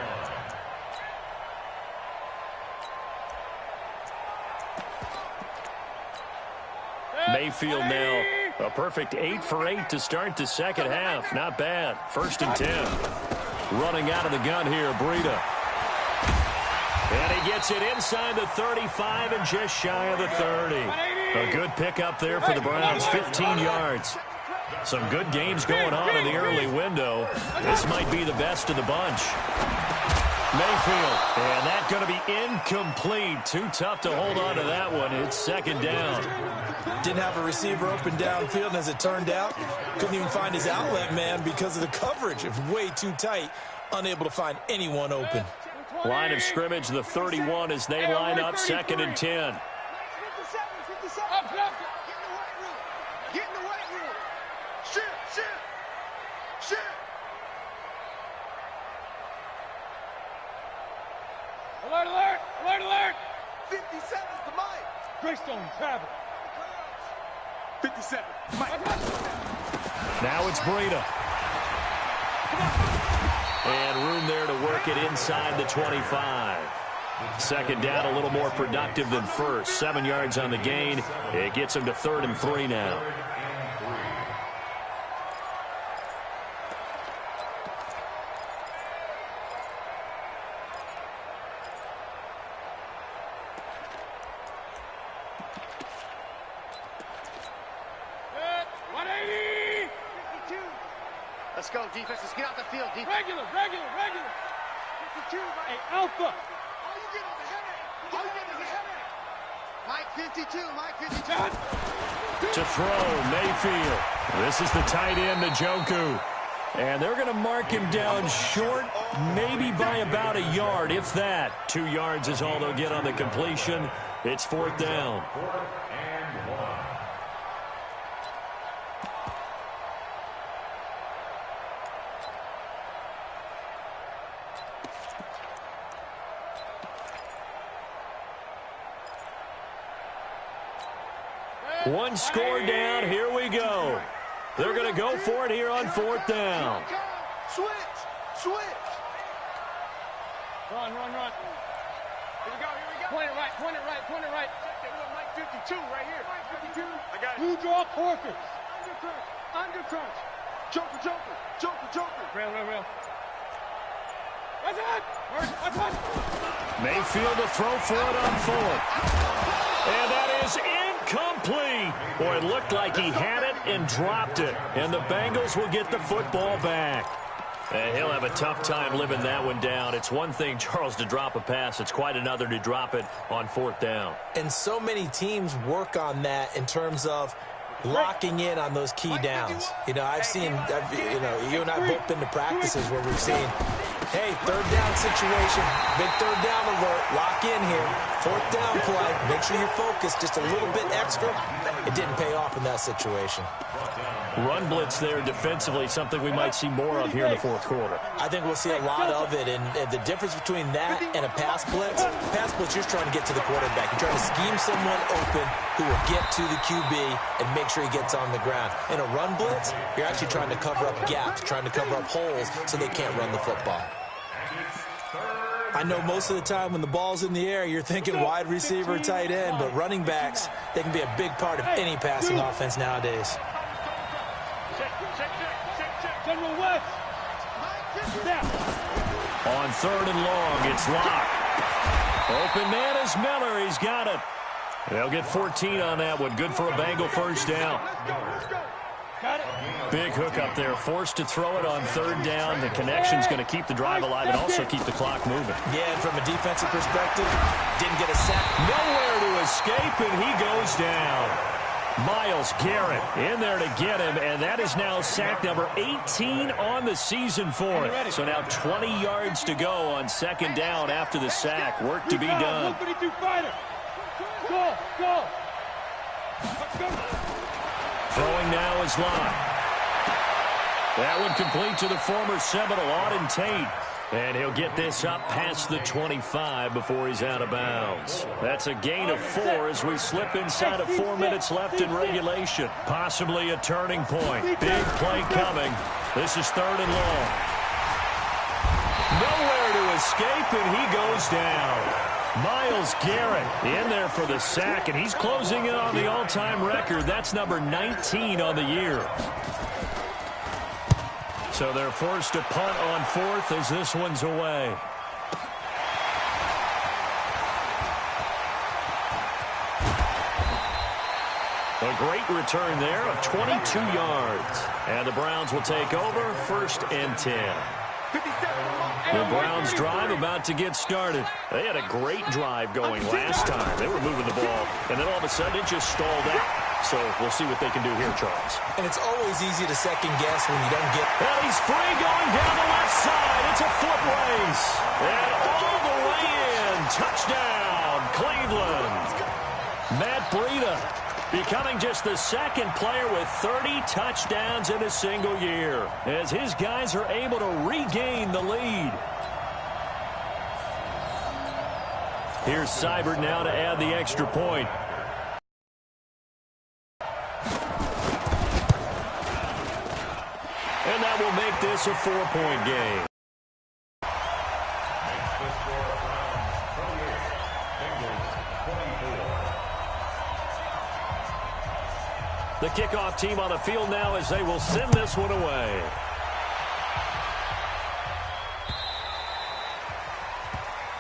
line. Mayfield now a perfect 8 for 8 to start the second half. Not bad. 1st and 10. Running out of the gun here, Breida. And he gets it inside the 35 and just shy of the 30. A good pickup there for the Browns, 15 yards. Some good games going on in the early window. This might be the best of the bunch. Mayfield, and that's going to be incomplete. Too tough to hold on to that one. It's 2nd down. Didn't have a receiver open downfield, and as it turned out, couldn't even find his outlet man because of the coverage. It was way too tight, unable to find anyone open. Line of scrimmage, the 31 as they line up, 2nd and 10. Get in the weight room. Shit. Alert. 57 to Mike. Greystone, travel. 57. Mike. Now it's Breida. And room there to work it inside the 25. 2nd down, a little more productive than first. 7 yards on the gain. It gets him to 3rd and 3 now. Let's go, defense. Let's get out the field, defense. Regular. 52, hey, Alpha. All you get is a headache. Mike 52. To throw, Mayfield. This is the tight end, Njoku. And they're going to mark him down short, maybe by about a yard, if that. 2 yards is all they'll get on the completion. It's 4th down. 4th and 1. One score down. Here we go. They're going to go for it here on 4th down. Switch. Run. Here we go. Point it right. Mike 52 right here. Mike 52. I got it. Blue draw Corkers. Undercrunch. Joker. Real. What's that? Mayfield to throw for it on 4th. And that is incomplete. Boy, it looked like he had it and dropped it. And the Bengals will get the football back. And he'll have a tough time living that one down. It's one thing, Charles, to drop a pass. It's quite another to drop it on 4th down. And so many teams work on that in terms of locking in on those key downs. You know, you and I both been to practices where we've seen, hey, 3rd down situation, big 3rd down alert, lock in here, 4th down play, make sure you're focused just a little bit extra. It didn't pay off in that situation. Run blitz there defensively, something we might see more of here in the 4th quarter. I think we'll see a lot of it, and the difference between that and a pass blitz, you're trying to get to the quarterback. You're trying to scheme someone open who will get to the QB and make sure he gets on the ground. In a run blitz, you're actually trying to cover up gaps, trying to cover up holes so they can't run the football. I know most of the time when the ball's in the air, you're thinking wide receiver, tight end, but running backs, they can be a big part of any passing offense nowadays. General West. On 3rd and long, it's Locke. Open man is Miller. He's got it. They'll get 14 on that one. Good for a Bengal 1st down. Let's go. Big hook up there, forced to throw it on third down. The connection's going to keep the drive alive and also keep the clock moving. Yeah, and from a defensive perspective, didn't get a sack. Nowhere to escape, and he goes down. Myles Garrett in there to get him, and that is now sack number 18 on the season for him. So now 20 yards to go on second down after the sack. Work to be done. Throwing now is Locke. That one complete to the former Seminole, Auden Tate. And he'll get this up past the 25 before he's out of bounds. That's a gain of 4 as we slip inside of 4 minutes left in regulation. Possibly a turning point. Big play coming. This is third and long. Nowhere to escape, and he goes down. Myles Garrett in there for the sack, and he's closing in on the all-time record. That's number 19 on the year. So they're forced to punt on fourth as this one's away. A great return there of 22 yards. And the Browns will take over first and 10. The Browns drive about to get started. They had a great drive going last time. They were moving the ball, and then all of a sudden it just stalled out. So we'll see what they can do here, Charles. And it's always easy to second guess when you don't get... And he's free going down the left side. It's a foot race. And all the way in. Touchdown, Cleveland. Matt Breida becoming just the second player with 30 touchdowns in a single year as his guys are able to regain the lead. Here's Seibert now to add the extra point. And that will make this a 4-point game. Makes the score Browns 28, Bengals 24. The kickoff team on the field now as they will send this one away.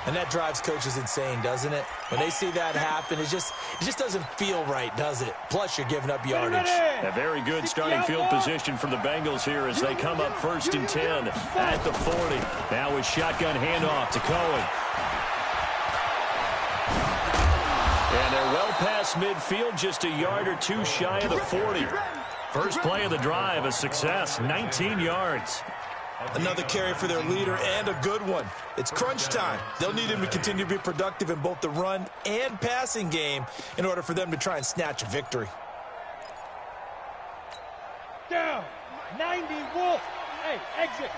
And that drives coaches insane, doesn't it? When they see that happen, it just doesn't feel right, does it? Plus, you're giving up yardage. A very good starting field position for the Bengals here as they come up first and 10 at the 40. Now with shotgun handoff to Cohen. And they're well past midfield, just a yard or two shy of the 40. First play of the drive, a success, 19 yards. Another carry for their leader and a good one. It's crunch time. They'll need him to continue to be productive in both the run and passing game in order for them to try and snatch a victory. Down. 90 Wolf. Hey, exit.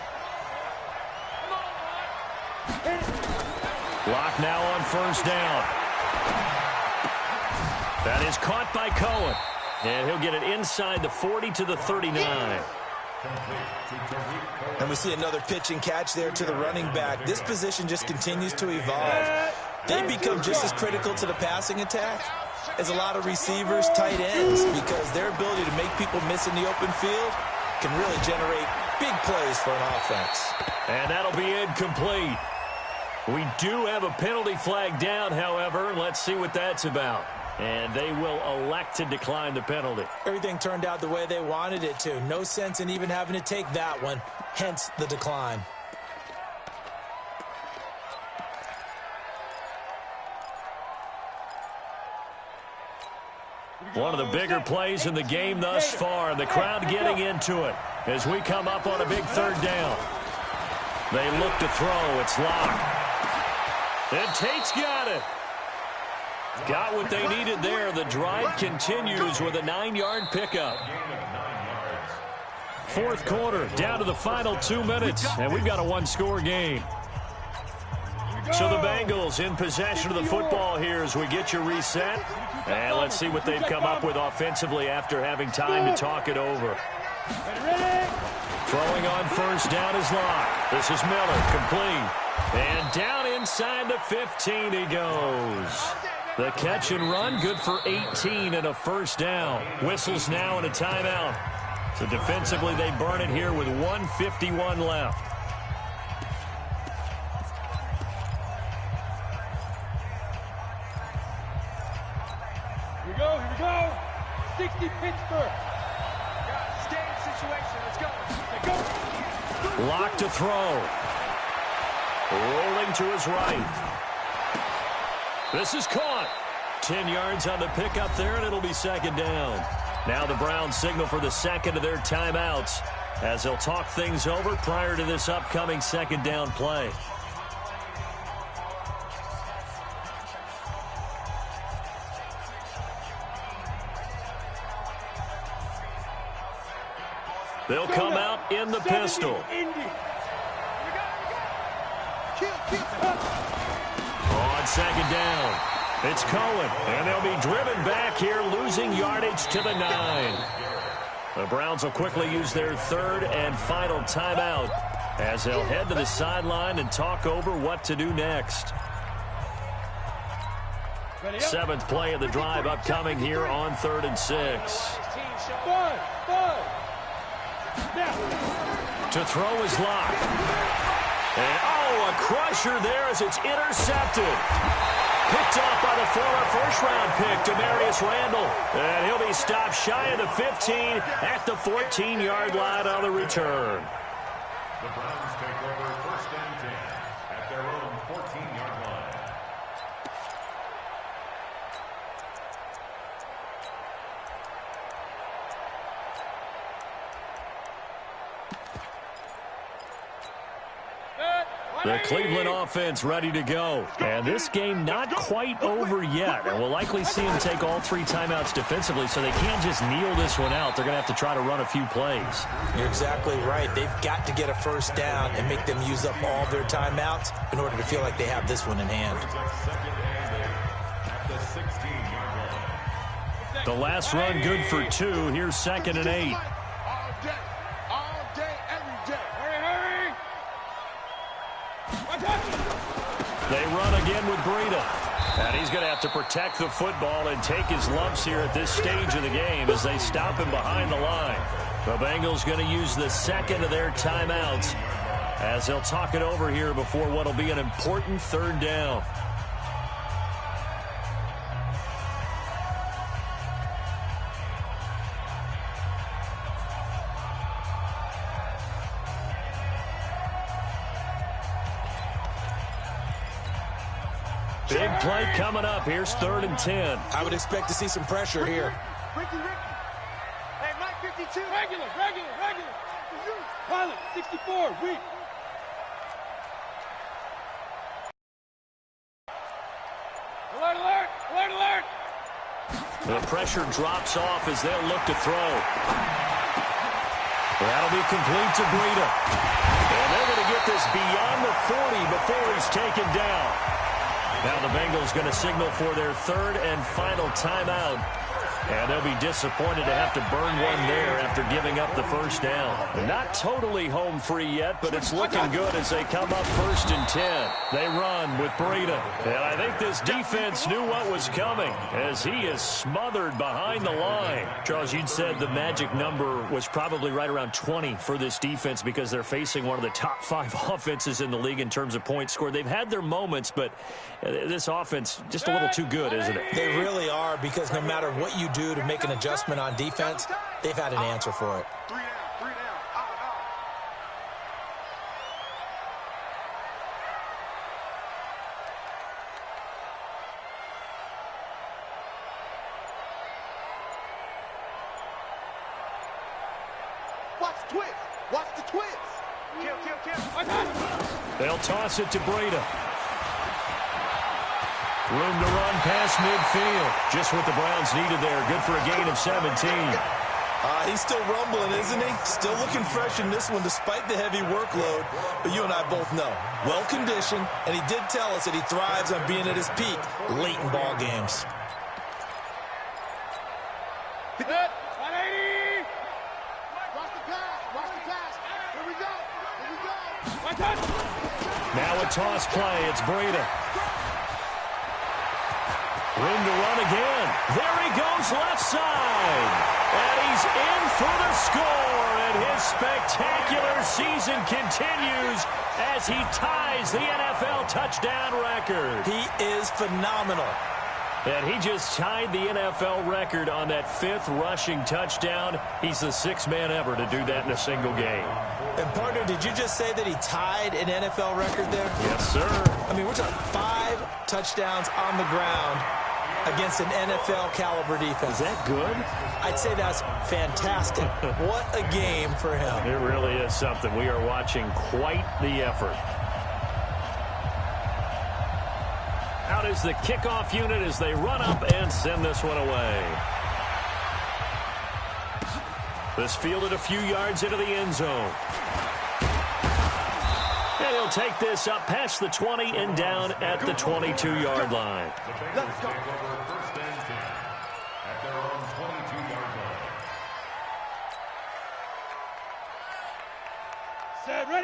Block now on first down. That is caught by Cohen. And he'll get it inside the 40 to the 39. And we see another pitch and catch there to the running back. This position just continues to evolve. They become just as critical to the passing attack as a lot of receivers, tight ends, because their ability to make people miss in the open field can really generate big plays for an offense. And that'll be incomplete. We do have a penalty flag down, however. Let's see what that's about. And they will elect to decline the penalty. Everything turned out the way they wanted it to. No sense in even having to take that one, hence the decline. One of the bigger plays in the game thus far. The crowd getting into it as we come up on a big third down. They look to throw. It's Locke. And Tate's got it. Got what they needed there. The drive continues with a 9-yard pickup. Fourth quarter, down to the final 2 minutes, and we've got a one-score game. So the Bengals in possession of the football here as we get you reset. And let's see what they've come up with offensively after having time to talk it over. Throwing on first down is Locke. This is Miller, complete. And down inside the 15 he goes. The catch and run, good for 18 and a first down. Whistles now and a timeout. So defensively, they burn it here with 1:51 left. Here we go. 60 Pittsburgh. situation. Let's go. Go. Lock to throw. Rolling to his right. This is caught. 10 yards on the pickup there, and it'll be second down. Now the Browns signal for the second of their timeouts as they'll talk things over prior to this upcoming second down play. They'll come out in the pistol. On second down, it's Cohen, and they'll be driven back here, losing yardage to the 9. The Browns will quickly use their third and final timeout as they'll head to the sideline and talk over what to do next. 7th play of the drive upcoming here on 3rd and 6. To throw is locked. And, a crusher there as it's intercepted. Picked off by the former first-round pick, Demarius Randall. And he'll be stopped shy of the 15 at the 14-yard line on the return. The Browns take over 1st and 10 at their own 14-yard line. The Cleveland offense ready to go. And this game not quite over yet. And we'll likely see them take all 3 timeouts defensively, so they can't just kneel this one out. They're going to have to try to run a few plays. You're exactly right. They've got to get a first down and make them use up all their timeouts in order to feel like they have this one in hand. The last run good for 2. Here's 2nd and 8. They run again with Breida. And he's going to have to protect the football and take his lumps here at this stage of the game as they stop him behind the line. The Bengals going to use the 2nd of their timeouts as they'll talk it over here before what will be an important 3rd down. Big play coming up. Here's 3rd and 10. I would expect to see some pressure here. Ricky. Hey, Mike 52. Regular. Pilot, 64, weak. Alert. The pressure drops off as they'll look to throw. That'll be complete to Breida. And they're going to get this beyond the 40 before he's taken down. Now the Bengals going to signal for their 3rd and final timeout. And they'll be disappointed to have to burn one there after giving up the first down. Not totally home free yet, but it's looking good as they come up 1st and 10. They run with Breida. And I think this defense knew what was coming as he is smothered behind the line. Charles, you'd said the magic number was probably right around 20 for this defense because they're facing one of the top 5 offenses in the league in terms of points scored. They've had their moments, but this offense just a little too good, isn't it? They really are, because no matter what you do to make an adjustment on defense, they've had an answer for it. 3 down. Out. Watch the twist. Kill. They'll toss it to Breida. Room to run past midfield. Just what the Browns needed there. Good for a gain of 17. He's still rumbling, isn't he? Still looking fresh in this one despite the heavy workload. But you and I both know, well-conditioned, and he did tell us that he thrives on being at his peak late in ball games. Good. 180. Watch the pass. Here we go. Now a toss play. It's Breida. Room to run again. There he goes left side. And he's in for the score. And his spectacular season continues as he ties the NFL touchdown record. He is phenomenal. And he just tied the NFL record on that 5th rushing touchdown. He's the 6th man ever to do that in a single game. And, partner, did you just say that he tied an NFL record there? Yes, sir. I mean, we're talking 5 touchdowns on the ground against an NFL-caliber defense. Is that good? I'd say that's fantastic. What a game for him. It really is something. We are watching quite the effort. Out is the kickoff unit as they run up and send this one away. This fielded a few yards into the end zone. And he'll take this up past the 20 and down at the 22-yard line. Let's go. First and 10 at their own 22-yard line.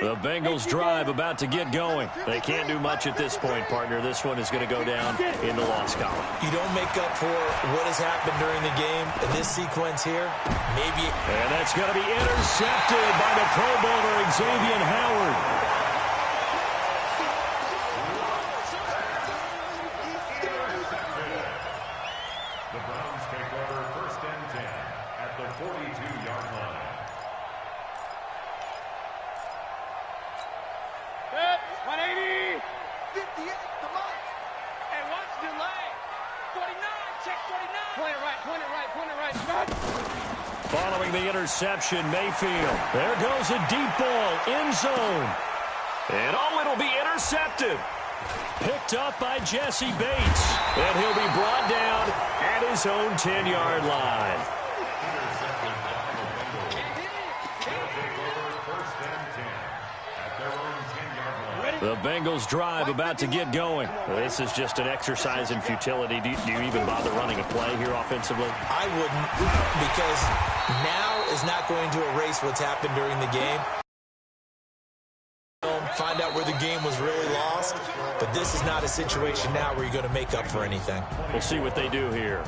The Bengals drive about to get going. They can't do much at this point, partner. This one is going to go down in the loss column. You don't make up for what has happened during the game in this sequence here. Maybe. And that's going to be intercepted by the Pro Bowler, Xavier Howard. The Browns take over first and 10 at the 42-yard line. 180. 58, come on. Hey, watch the delay. 49, check 49. Point it right, point it right, point it right. Shot. Following the interception, Mayfield. There goes a deep ball, end zone. And it'll be intercepted. Picked up by Jesse Bates. And he'll be brought down at his own 10-yard line. Intercepted by the Bengals. They'll take over first and 10 at their own 10-yard line. The Bengals drive about to get going. This is just an exercise in futility. Do you even bother running a play here offensively? I wouldn't, because now is not going to erase what's happened during the game. Find out where the game was really lost, but this is not a situation now where you're going to make up for anything. We'll see what they do here.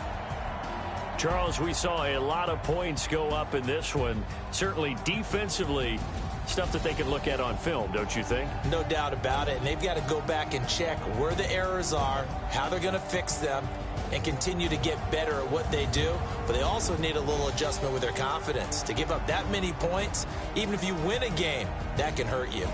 Charles, we saw a lot of points go up in this one. Certainly defensively, stuff that they can look at on film, don't you think? No doubt about it, and they've got to go back and check where the errors are, how they're going to fix them, and continue to get better at what they do. But they also need a little adjustment with their confidence. To give up that many points, even if you win a game, that can hurt you.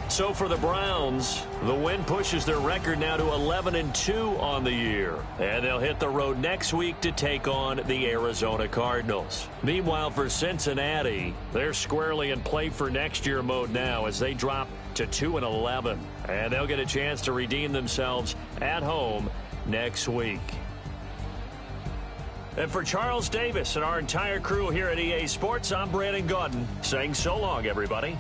So for the Browns, the win pushes their record now to 11-2 on the year. And they'll hit the road next week to take on the Arizona Cardinals. Meanwhile, for Cincinnati, they're squarely in play for next year mode now as they drop to 2-11. And they'll get a chance to redeem themselves at home next week. And for Charles Davis and our entire crew here at EA Sports, I'm Brandon Gaudin saying so long, everybody.